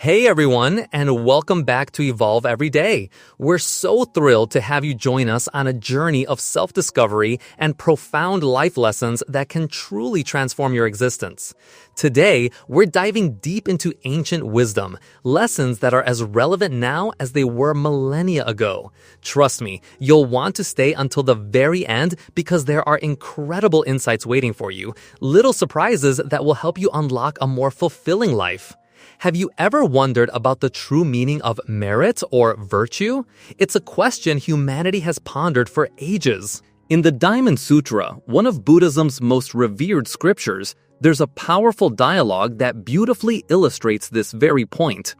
Hey everyone, and welcome back to Evolve Every Day. We're so thrilled to have you join us on a journey of self-discovery and profound life lessons that can truly transform your existence. Today, we're diving deep into ancient wisdom, lessons that are as relevant now as they were millennia ago. Trust me, you'll want to stay until the very end because there are incredible insights waiting for you, little surprises that will help you unlock a more fulfilling life. Have you ever wondered about the true meaning of merit or virtue? It's a question humanity has pondered for ages. In the Diamond Sutra, one of Buddhism's most revered scriptures, there's a powerful dialogue that beautifully illustrates this very point.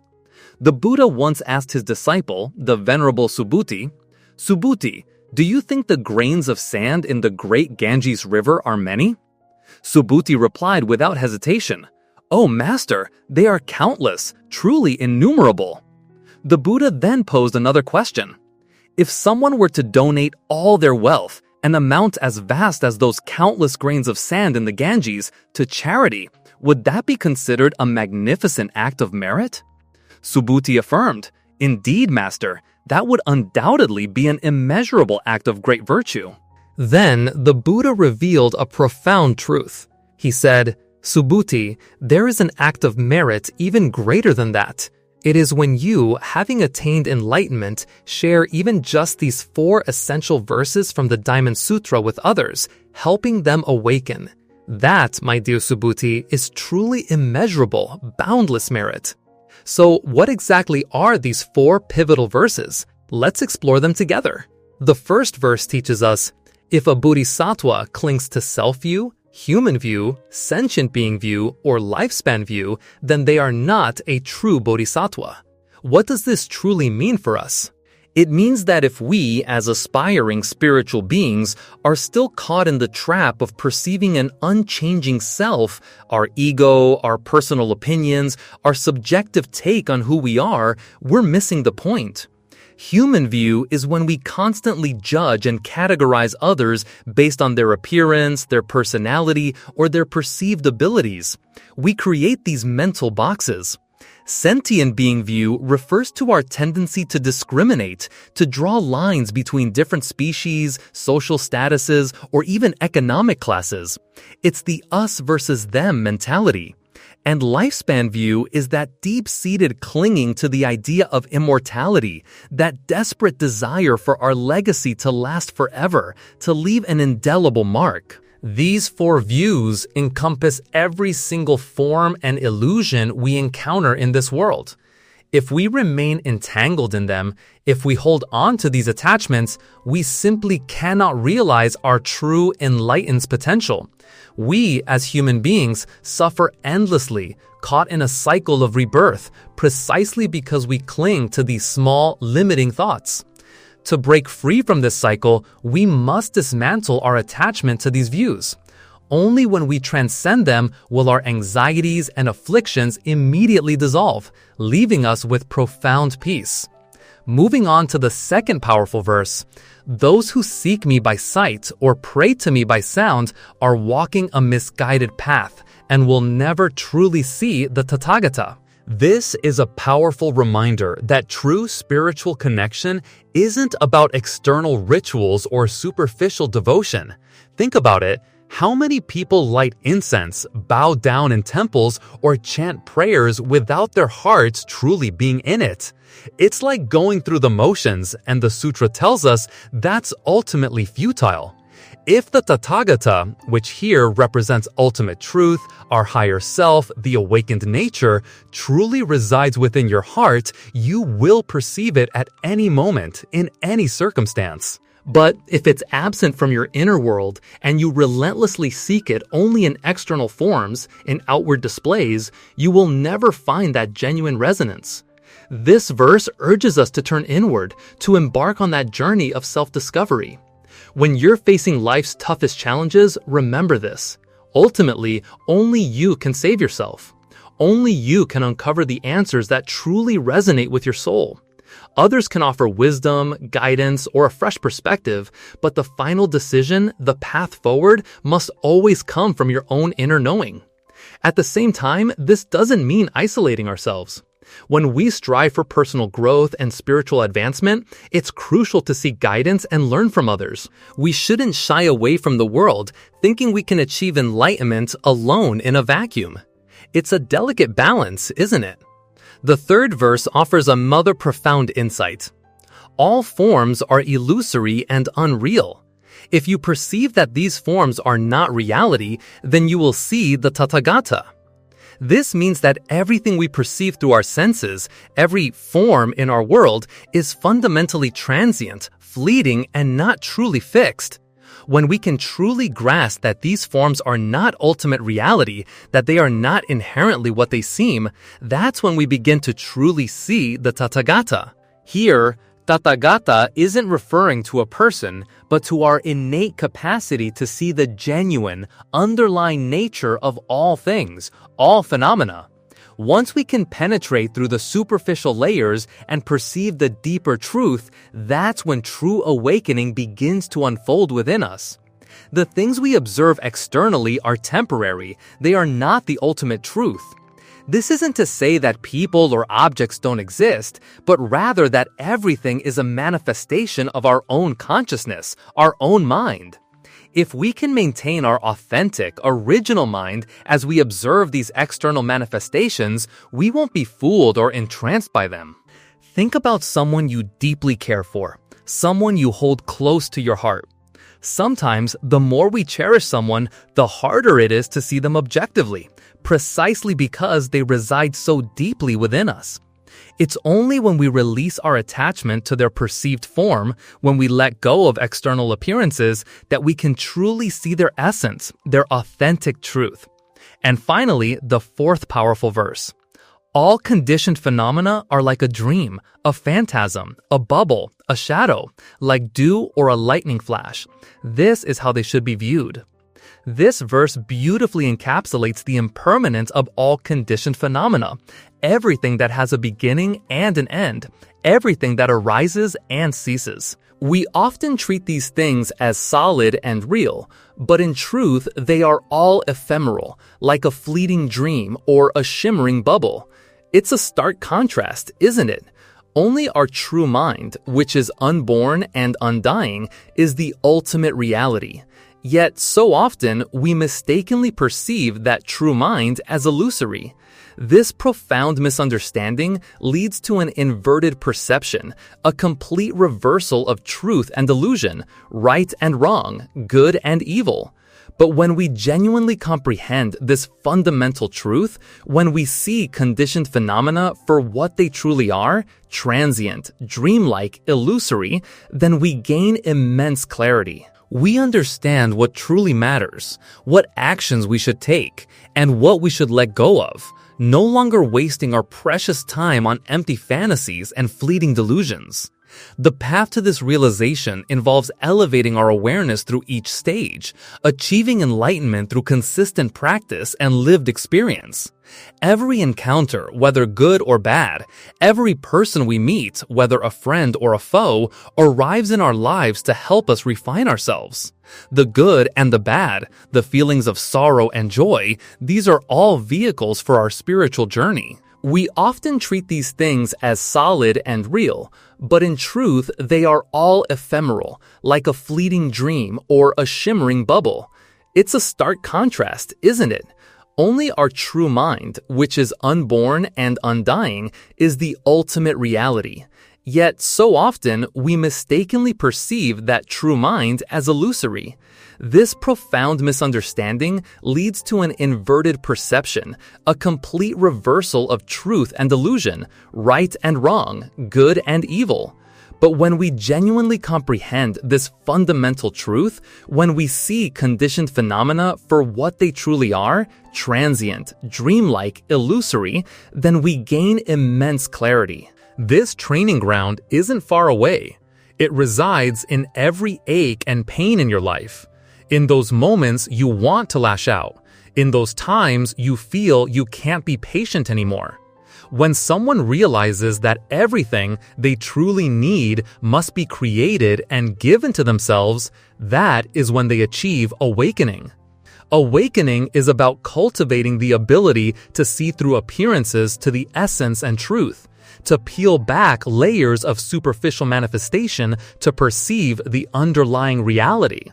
The Buddha once asked his disciple, the Venerable Subhuti, "Subhuti, do you think the grains of sand in the great Ganges River are many?" Subhuti replied without hesitation, "Oh, Master, they are countless, truly innumerable." The Buddha then posed another question. If someone were to donate all their wealth, an amount as vast as those countless grains of sand in the Ganges, to charity, would that be considered a magnificent act of merit? Subhuti affirmed, "Indeed, Master, that would undoubtedly be an immeasurable act of great virtue." Then the Buddha revealed a profound truth. He said, "Subhuti, there is an act of merit even greater than that. It is when you, having attained enlightenment, share even just these 4 essential verses from the Diamond Sutra with others, helping them awaken. That, my dear Subhuti, is truly immeasurable, boundless merit." So what exactly are these 4 pivotal verses? Let's explore them together. The first verse teaches us, if a bodhisattva clings to self-view, human view, sentient being view, or lifespan view, then they are not a true bodhisattva. What does this truly mean for us? It means that if we, as aspiring spiritual beings, are still caught in the trap of perceiving an unchanging self, our ego, our personal opinions, our subjective take on who we are, we're missing the point. Human view is when we constantly judge and categorize others based on their appearance, their personality, or their perceived abilities. We create these mental boxes. Sentient being view refers to our tendency to discriminate, to draw lines between different species, social statuses, or even economic classes. It's the us versus them mentality. And lifespan view is that deep-seated clinging to the idea of immortality, that desperate desire for our legacy to last forever, to leave an indelible mark. These 4 views encompass every single form and illusion we encounter in this world. If we remain entangled in them, if we hold on to these attachments, we simply cannot realize our true enlightened potential. We, as human beings, suffer endlessly, caught in a cycle of rebirth, precisely because we cling to these small, limiting thoughts. To break free from this cycle, we must dismantle our attachment to these views. Only when we transcend them will our anxieties and afflictions immediately dissolve, leaving us with profound peace. Moving on to the second powerful verse, those who seek me by sight or pray to me by sound are walking a misguided path and will never truly see the Tathagata. This is a powerful reminder that true spiritual connection isn't about external rituals or superficial devotion. Think about it. How many people light incense, bow down in temples, or chant prayers without their hearts truly being in it? It's like going through the motions, and the sutra tells us that's ultimately futile. If the Tathagata, which here represents ultimate truth, our higher self, the awakened nature, truly resides within your heart, you will perceive it at any moment, in any circumstance. But if it's absent from your inner world and you relentlessly seek it only in external forms, in outward displays, you will never find that genuine resonance. This verse urges us to turn inward, to embark on that journey of self-discovery. When you're facing life's toughest challenges, remember this. Ultimately, only you can save yourself. Only you can uncover the answers that truly resonate with your soul. Others can offer wisdom, guidance, or a fresh perspective, but the final decision, the path forward, must always come from your own inner knowing. At the same time, this doesn't mean isolating ourselves. When we strive for personal growth and spiritual advancement, it's crucial to seek guidance and learn from others. We shouldn't shy away from the world, thinking we can achieve enlightenment alone in a vacuum. It's a delicate balance, isn't it? The third verse offers another profound insight. All forms are illusory and unreal. If you perceive that these forms are not reality, then you will see the Tathagata. This means that everything we perceive through our senses, every form in our world, is fundamentally transient, fleeting, and not truly fixed. When we can truly grasp that these forms are not ultimate reality, that they are not inherently what they seem, that's when we begin to truly see the Tathagata. Here, Tathagata isn't referring to a person, but to our innate capacity to see the genuine, underlying nature of all things, all phenomena. Once we can penetrate through the superficial layers and perceive the deeper truth, that's when true awakening begins to unfold within us. The things we observe externally are temporary. They are not the ultimate truth. This isn't to say that people or objects don't exist, but rather that everything is a manifestation of our own consciousness, our own mind. If we can maintain our authentic, original mind as we observe these external manifestations, we won't be fooled or entranced by them. Think about someone you deeply care for, someone you hold close to your heart. Sometimes, the more we cherish someone, the harder it is to see them objectively, precisely because they reside so deeply within us. It's only when we release our attachment to their perceived form, when we let go of external appearances, that we can truly see their essence, their authentic truth. And finally, the fourth powerful verse. All conditioned phenomena are like a dream, a phantasm, a bubble, a shadow, like dew or a lightning flash. This is how they should be viewed. This verse beautifully encapsulates the impermanence of all conditioned phenomena, everything that has a beginning and an end, everything that arises and ceases. We often treat these things as solid and real, but in truth, they are all ephemeral, like a fleeting dream or a shimmering bubble. It's a stark contrast, isn't it? Only our true mind, which is unborn and undying, is the ultimate reality. Yet, so often, we mistakenly perceive that true mind as illusory. This profound misunderstanding leads to an inverted perception, a complete reversal of truth and illusion, right and wrong, good and evil. But when we genuinely comprehend this fundamental truth, when we see conditioned phenomena for what they truly are, transient, dreamlike, illusory, then we gain immense clarity. We understand what truly matters, what actions we should take, and what we should let go of, no longer wasting our precious time on empty fantasies and fleeting delusions. The path to this realization involves elevating our awareness through each stage, achieving enlightenment through consistent practice and lived experience. Every encounter, whether good or bad, every person we meet, whether a friend or a foe, arrives in our lives to help us refine ourselves. The good and the bad, the feelings of sorrow and joy, these are all vehicles for our spiritual journey. We often treat these things as solid and real, but in truth, they are all ephemeral, like a fleeting dream or a shimmering bubble. It's a stark contrast, isn't it? Only our true mind, which is unborn and undying, is the ultimate reality. Yet, so often, we mistakenly perceive that true mind as illusory. This profound misunderstanding leads to an inverted perception, a complete reversal of truth and illusion, right and wrong, good and evil. But when we genuinely comprehend this fundamental truth, when we see conditioned phenomena for what they truly are, transient, dreamlike, illusory, then we gain immense clarity. This training ground isn't far away. It resides in every ache and pain in your life. In those moments you want to lash out. In those times you feel you can't be patient anymore. When someone realizes that everything they truly need must be created and given to themselves, that is when they achieve awakening. Awakening is about cultivating the ability to see through appearances to the essence and truth, to peel back layers of superficial manifestation to perceive the underlying reality.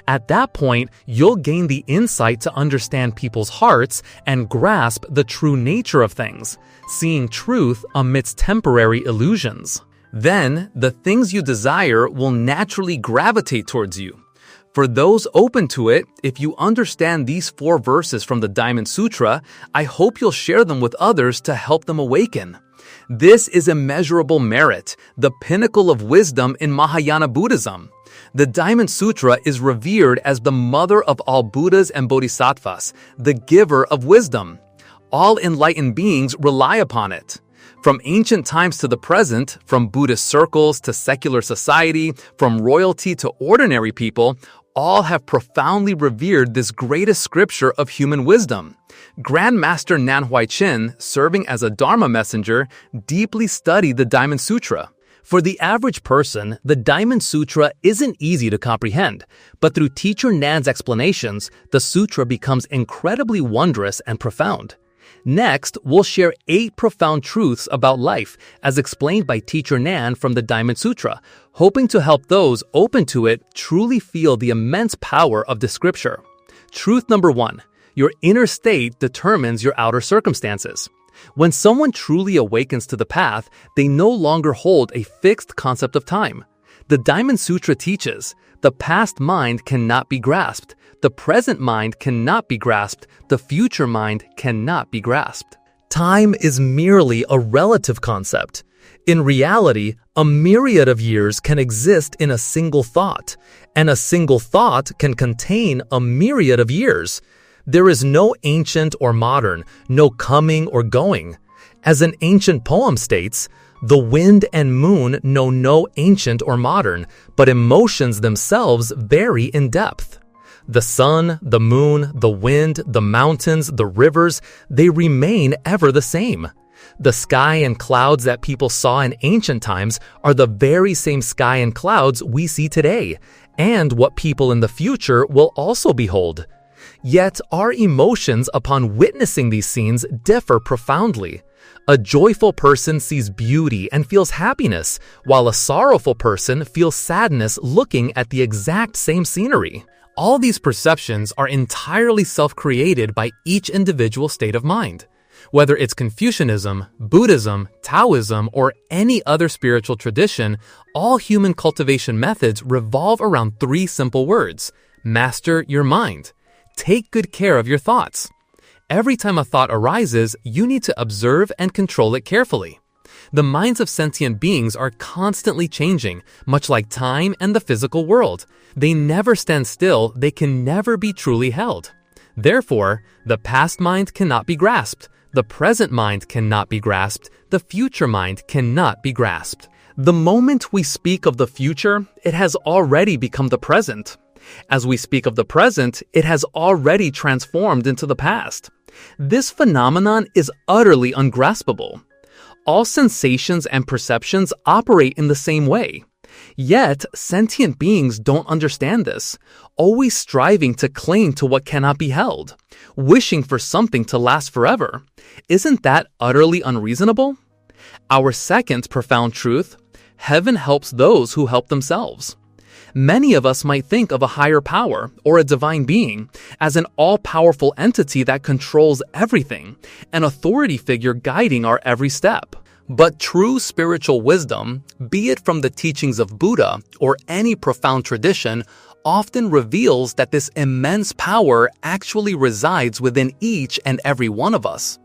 At that point, you'll gain the insight to understand people's hearts and grasp the true nature of things, seeing truth amidst temporary illusions. Then, the things you desire will naturally gravitate towards you. For those open to it, if you understand these 4 verses from the Diamond Sutra, I hope you'll share them with others to help them awaken. This is immeasurable merit, the pinnacle of wisdom in Mahayana Buddhism. The Diamond Sutra is revered as the mother of all Buddhas and Bodhisattvas, the giver of wisdom. All enlightened beings rely upon it. From ancient times to the present, from Buddhist circles to secular society, from royalty to ordinary people, all have profoundly revered this greatest scripture of human wisdom. Grand Master Nanhuai Chin, serving as a Dharma messenger, deeply studied the Diamond Sutra. For the average person, the Diamond Sutra isn't easy to comprehend, but through Teacher Nan's explanations, the sutra becomes incredibly wondrous and profound. Next, we'll share 8 profound truths about life as explained by Teacher Nan from the Diamond Sutra, hoping to help those open to it truly feel the immense power of the scripture. Truth number 1. Your inner state determines your outer circumstances. When someone truly awakens to the path, they no longer hold a fixed concept of time. The Diamond Sutra teaches, the past mind cannot be grasped, the present mind cannot be grasped, the future mind cannot be grasped. Time is merely a relative concept. In reality, a myriad of years can exist in a single thought, and a single thought can contain a myriad of years. There is no ancient or modern, no coming or going. As an ancient poem states, the wind and moon know no ancient or modern, but emotions themselves vary in depth. The sun, the moon, the wind, the mountains, the rivers, they remain ever the same. The sky and clouds that people saw in ancient times are the very same sky and clouds we see today, and what people in the future will also behold. Yet our emotions upon witnessing these scenes differ profoundly. A joyful person sees beauty and feels happiness, while a sorrowful person feels sadness looking at the exact same scenery. All these perceptions are entirely self-created by each individual state of mind. Whether it's Confucianism, Buddhism, Taoism, or any other spiritual tradition, all human cultivation methods revolve around 3 simple words: master your mind. Take good care of your thoughts. Every time a thought arises, you need to observe and control it carefully. The minds of sentient beings are constantly changing, much like time and the physical world. They never stand still, they can never be truly held. Therefore, the past mind cannot be grasped, the present mind cannot be grasped, the future mind cannot be grasped. The moment we speak of the future, it has already become the present. As we speak of the present, it has already transformed into the past. This phenomenon is utterly ungraspable. All sensations and perceptions operate in the same way. Yet, sentient beings don't understand this, always striving to cling to what cannot be held, wishing for something to last forever. Isn't that utterly unreasonable? Our second profound truth: heaven helps those who help themselves. Many of us might think of a higher power or a divine being as an all-powerful entity that controls everything, an authority figure guiding our every step. But true spiritual wisdom, be it from the teachings of Buddha or any profound tradition, often reveals that this immense power actually resides within each and every one of us.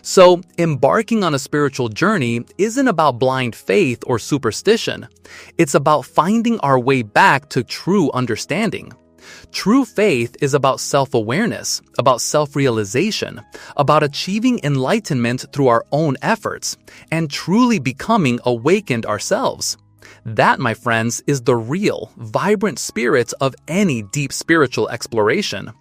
So, embarking on a spiritual journey isn't about blind faith or superstition. It's about finding our way back to true understanding. True faith is about self-awareness, about self-realization, about achieving enlightenment through our own efforts, and truly becoming awakened ourselves. That, my friends, is the real, vibrant spirit of any deep spiritual exploration.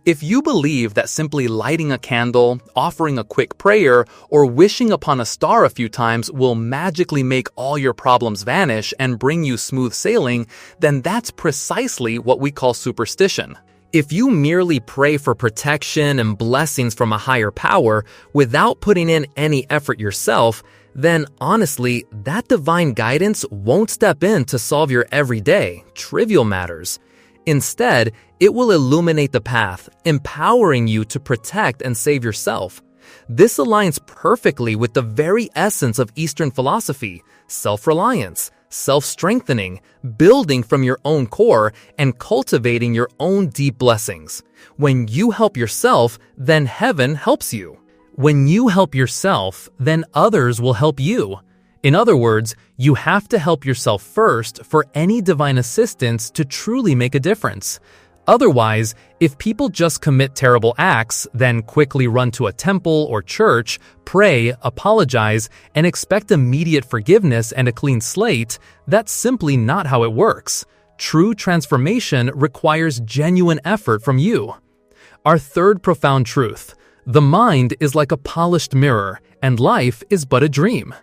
If you believe that simply lighting a candle, offering a quick prayer, or wishing upon a star a few times will magically make all your problems vanish and bring you smooth sailing, then that's precisely what we call superstition. If you merely pray for protection and blessings from a higher power without putting in any effort yourself, then honestly, that divine guidance won't step in to solve your everyday, trivial matters. Instead, it will illuminate the path, empowering you to protect and save yourself. This aligns perfectly with the very essence of Eastern philosophy: self-reliance, self-strengthening, building from your own core, and cultivating your own deep blessings. When you help yourself, then heaven helps you. When you help yourself, then others will help you. In other words, you have to help yourself first for any divine assistance to truly make a difference. Otherwise, if people just commit terrible acts, then quickly run to a temple or church, pray, apologize, and expect immediate forgiveness and a clean slate, that's simply not how it works. True transformation requires genuine effort from you. Our third profound truth: the mind is like a polished mirror, and life is but a dream.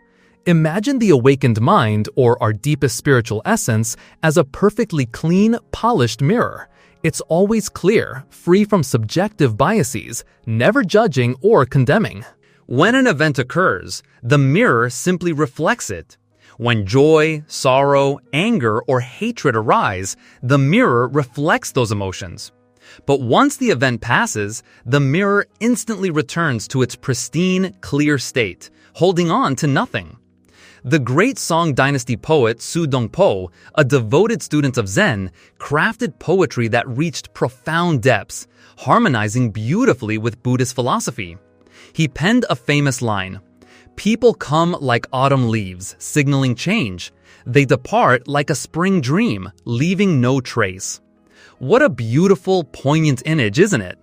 Imagine the awakened mind, or our deepest spiritual essence, as a perfectly clean, polished mirror. It's always clear, free from subjective biases, never judging or condemning. When an event occurs, the mirror simply reflects it. When joy, sorrow, anger, or hatred arise, the mirror reflects those emotions. But once the event passes, the mirror instantly returns to its pristine, clear state, holding on to nothing. The great Song Dynasty poet Su Dongpo, a devoted student of Zen, crafted poetry that reached profound depths, harmonizing beautifully with Buddhist philosophy. He penned a famous line: "People come like autumn leaves, signaling change. They depart like a spring dream, leaving no trace." What a beautiful, poignant image, isn't it?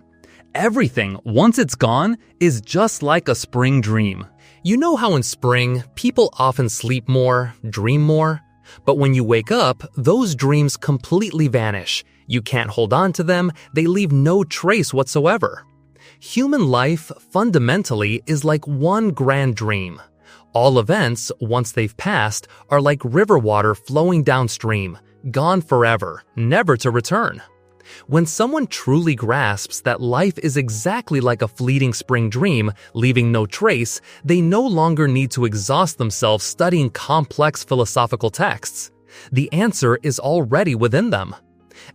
Everything, once it's gone, is just like a spring dream. You know how in spring, people often sleep more, dream more? But when you wake up, those dreams completely vanish. You can't hold on to them, they leave no trace whatsoever. Human life, fundamentally, is like one grand dream. All events, once they've passed, are like river water flowing downstream, gone forever, never to return. When someone truly grasps that life is exactly like a fleeting spring dream, leaving no trace, they no longer need to exhaust themselves studying complex philosophical texts. The answer is already within them.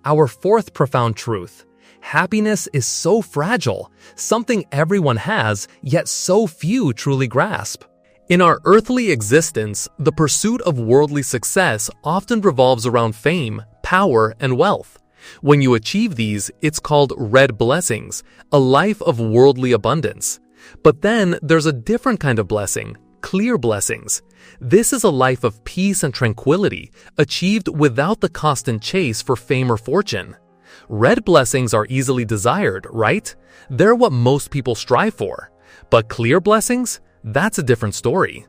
Our fourth profound truth: happiness is so fragile, something everyone has, yet so few truly grasp. In our earthly existence, the pursuit of worldly success often revolves around fame, power, and wealth. When you achieve these, it's called red blessings, a life of worldly abundance. But then there's a different kind of blessing, clear blessings. This is a life of peace and tranquility, achieved without the constant chase for fame or fortune. Red blessings are easily desired, right? They're what most people strive for. But clear blessings? That's a different story.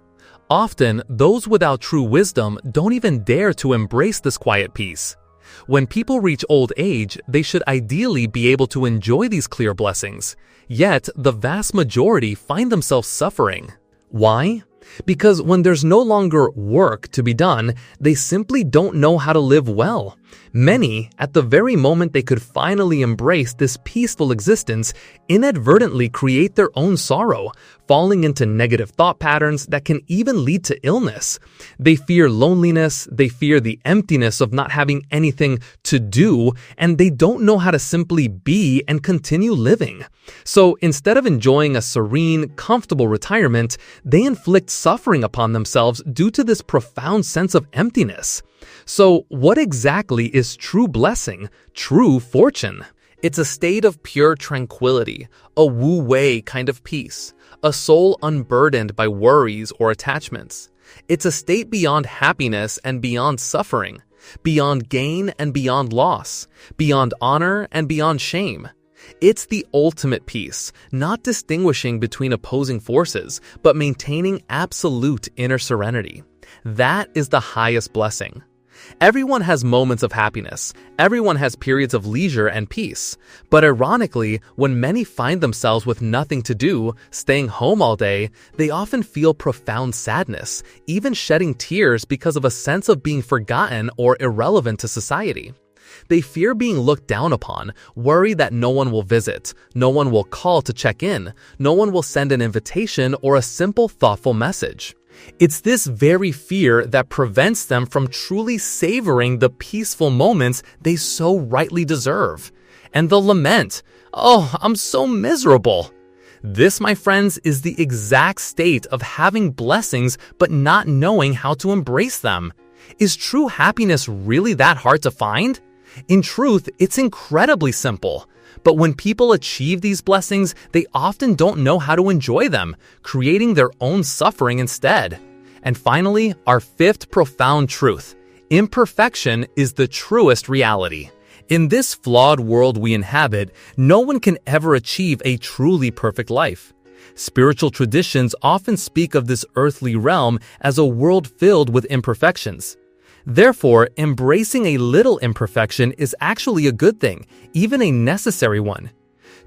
Often, those without true wisdom don't even dare to embrace this quiet peace. When people reach old age, they should ideally be able to enjoy these clear blessings. Yet, the vast majority find themselves suffering. Why? Because when there's no longer work to be done, they simply don't know how to live well. Many, at the very moment they could finally embrace this peaceful existence, inadvertently create their own sorrow, falling into negative thought patterns that can even lead to illness. They fear loneliness, they fear the emptiness of not having anything to do, and they don't know how to simply be and continue living. So instead of enjoying a serene, comfortable retirement, they inflict suffering upon themselves due to this profound sense of emptiness. So what exactly is true blessing, true fortune? It's a state of pure tranquility, a wu-wei kind of peace, a soul unburdened by worries or attachments. It's a state beyond happiness and beyond suffering, beyond gain and beyond loss, beyond honor and beyond shame. It's the ultimate peace, not distinguishing between opposing forces, but maintaining absolute inner serenity. That is the highest blessing. Everyone has moments of happiness. Everyone has periods of leisure and peace. But ironically, when many find themselves with nothing to do, staying home all day, they often feel profound sadness, even shedding tears because of a sense of being forgotten or irrelevant to society. They fear being looked down upon, worry that no one will visit, no one will call to check in, no one will send an invitation or a simple thoughtful message. It's this very fear that prevents them from truly savoring the peaceful moments they so rightly deserve. And they'll lament, "Oh, I'm so miserable." This, my friends, is the exact state of having blessings but not knowing how to embrace them. Is true happiness really that hard to find? In truth, it's incredibly simple. But when people achieve these blessings, they often don't know how to enjoy them, creating their own suffering instead. And finally, our fifth profound truth: imperfection is the truest reality. In this flawed world we inhabit, no one can ever achieve a truly perfect life. Spiritual traditions often speak of this earthly realm as a world filled with imperfections. Therefore, embracing a little imperfection is actually a good thing, even a necessary one.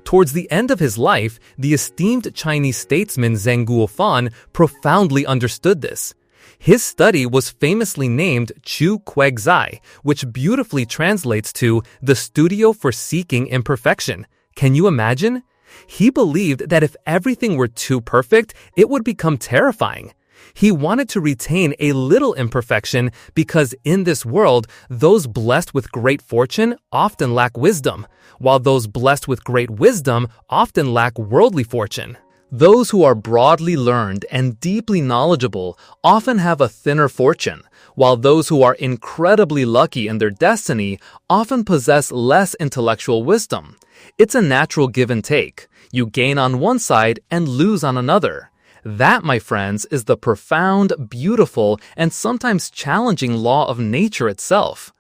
Towards the end of his life, the esteemed Chinese statesman Zheng Guofan profoundly understood this. His study was famously named Chu Kuegzai, which beautifully translates to the studio for seeking imperfection. Can you imagine? He believed that if everything were too perfect, it would become terrifying. He wanted to retain a little imperfection because in this world, those blessed with great fortune often lack wisdom, while those blessed with great wisdom often lack worldly fortune. Those who are broadly learned and deeply knowledgeable often have a thinner fortune, while those who are incredibly lucky in their destiny often possess less intellectual wisdom. It's a natural give and take. You gain on one side and lose on another. That, my friends, is the profound, beautiful, and sometimes challenging law of nature itself.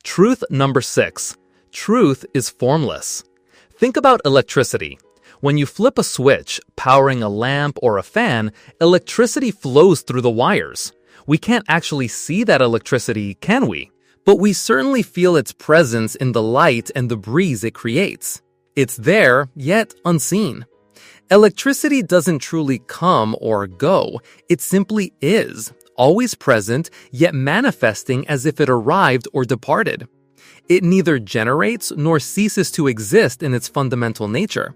Truth number 6. Truth is formless. Think about electricity. When you flip a switch, powering a lamp or a fan, electricity flows through the wires. We can't actually see that electricity, can we? But we certainly feel its presence in the light and the breeze it creates. It's there, yet unseen. Electricity doesn't truly come or go. It simply is, always present, yet manifesting as if it arrived or departed. It neither generates nor ceases to exist in its fundamental nature.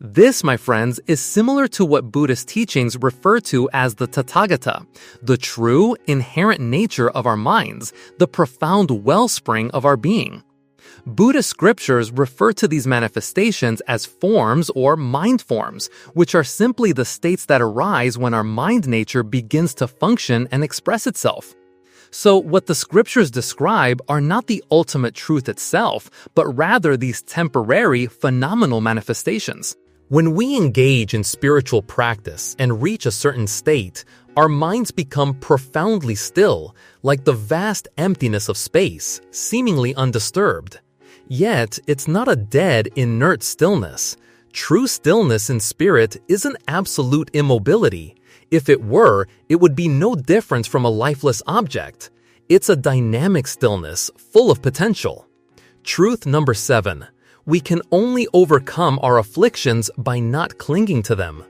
This, my friends, is similar to what Buddhist teachings refer to as the Tathagata, the true, inherent nature of our minds, the profound wellspring of our being. Buddhist scriptures refer to these manifestations as forms or mind forms, which are simply the states that arise when our mind nature begins to function and express itself. So what the scriptures describe are not the ultimate truth itself, but rather these temporary, phenomenal manifestations. When we engage in spiritual practice and reach a certain state, our minds become profoundly still, like the vast emptiness of space, seemingly undisturbed. Yet, it's not a dead, inert stillness. True stillness in spirit isn't absolute immobility. If it were, it would be no different from a lifeless object. It's a dynamic stillness, full of potential. Truth number 7. We can only overcome our afflictions by not clinging to them.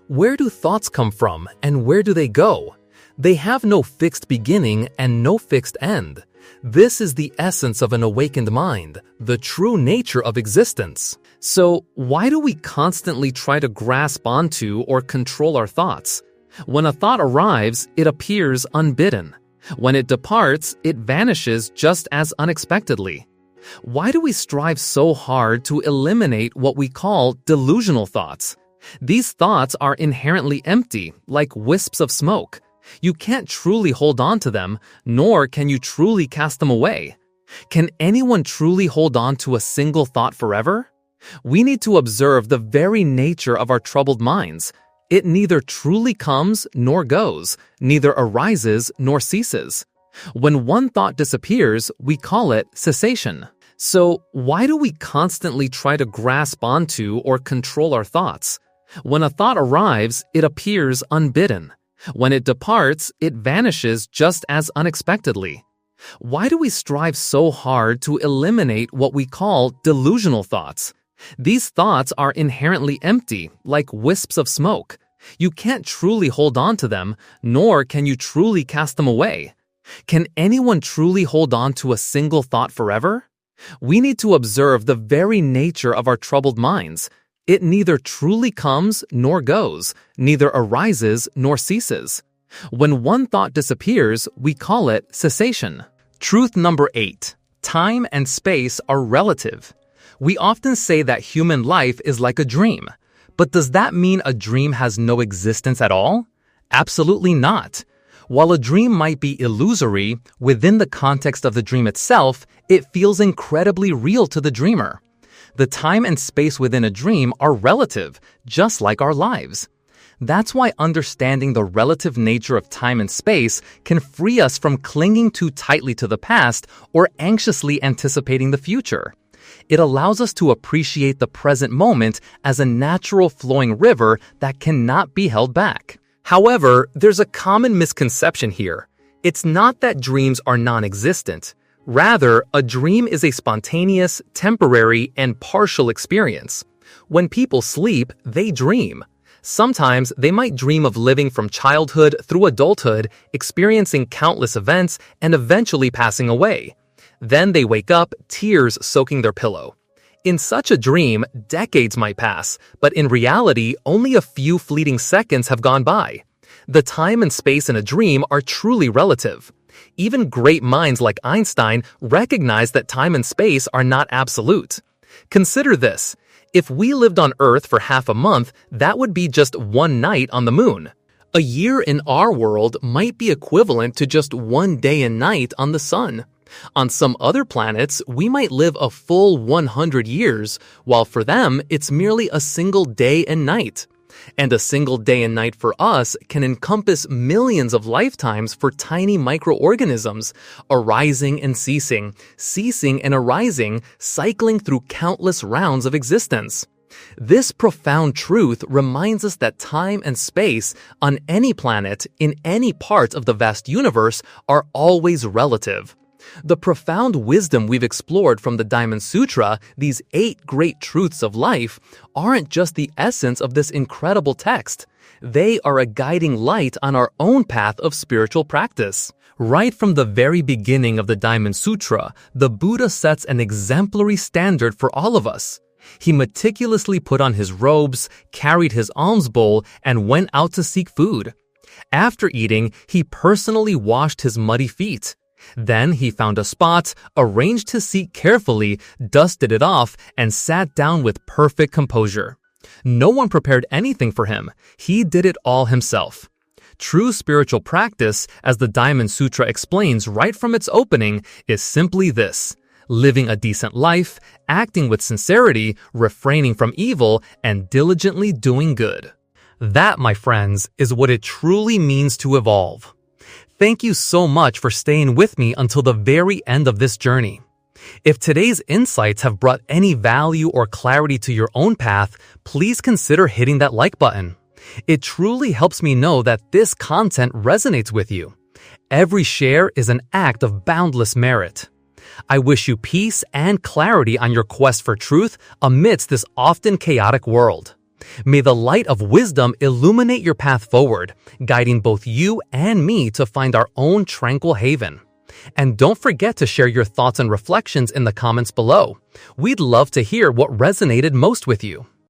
Where do thoughts come from, and where do they go? They have no fixed beginning and no fixed end. This is the essence of an awakened mind, the true nature of existence. So, why do we constantly try to grasp onto or control our thoughts? When a thought arrives, it appears unbidden. When it departs, it vanishes just as unexpectedly. Why do we strive so hard to eliminate what we call delusional thoughts? These thoughts are inherently empty, like wisps of smoke. You can't truly hold on to them, nor can you truly cast them away. Can anyone truly hold on to a single thought forever? We need to observe the very nature of our troubled minds. It neither truly comes nor goes, neither arises nor ceases. When one thought disappears, we call it cessation. So, why do we constantly try to grasp onto or control our thoughts? When a thought arrives, it appears unbidden. When it departs, it vanishes just as unexpectedly. Why do we strive so hard to eliminate what we call delusional thoughts? These thoughts are inherently empty, like wisps of smoke. You can't truly hold on to them, nor can you truly cast them away. Can anyone truly hold on to a single thought forever? We need to observe the very nature of our troubled minds. It neither truly comes nor goes, neither arises nor ceases. When one thought disappears, we call it cessation. Truth number 8. Time and space are relative. We often say that human life is like a dream. But does that mean a dream has no existence at all? Absolutely not. While a dream might be illusory, within the context of the dream itself, it feels incredibly real to the dreamer. The time and space within a dream are relative, just like our lives. That's why understanding the relative nature of time and space can free us from clinging too tightly to the past or anxiously anticipating the future. It allows us to appreciate the present moment as a natural flowing river that cannot be held back. However, there's a common misconception here. It's not that dreams are non-existent. Rather, a dream is a spontaneous, temporary, and partial experience. When people sleep, they dream. Sometimes they might dream of living from childhood through adulthood, experiencing countless events, and eventually passing away. Then they wake up, tears soaking their pillow. In such a dream, decades might pass, but in reality, only a few fleeting seconds have gone by. The time and space in a dream are truly relative. Even great minds like Einstein recognize that time and space are not absolute. Consider this. If we lived on Earth for half a month, that would be just one night on the moon. A year in our world might be equivalent to just one day and night on the sun. On some other planets, we might live a full 100 years, while for them, it's merely a single day and night. And a single day and night for us can encompass millions of lifetimes for tiny microorganisms, arising and ceasing, ceasing and arising, cycling through countless rounds of existence. This profound truth reminds us that time and space on any planet, in any part of the vast universe, are always relative. The profound wisdom we've explored from the Diamond Sutra, these 8 great truths of life, aren't just the essence of this incredible text. They are a guiding light on our own path of spiritual practice. Right from the very beginning of the Diamond Sutra, the Buddha sets an exemplary standard for all of us. He meticulously put on his robes, carried his alms bowl, and went out to seek food. After eating, he personally washed his muddy feet. Then he found a spot, arranged his seat carefully, dusted it off, and sat down with perfect composure. No one prepared anything for him. He did it all himself. True spiritual practice, as the Diamond Sutra explains right from its opening, is simply this: living a decent life, acting with sincerity, refraining from evil, and diligently doing good. That, my friends, is what it truly means to evolve. Thank you so much for staying with me until the very end of this journey. If today's insights have brought any value or clarity to your own path, please consider hitting that like button. It truly helps me know that this content resonates with you. Every share is an act of boundless merit. I wish you peace and clarity on your quest for truth amidst this often chaotic world. May the light of wisdom illuminate your path forward, guiding both you and me to find our own tranquil haven. And don't forget to share your thoughts and reflections in the comments below. We'd love to hear what resonated most with you.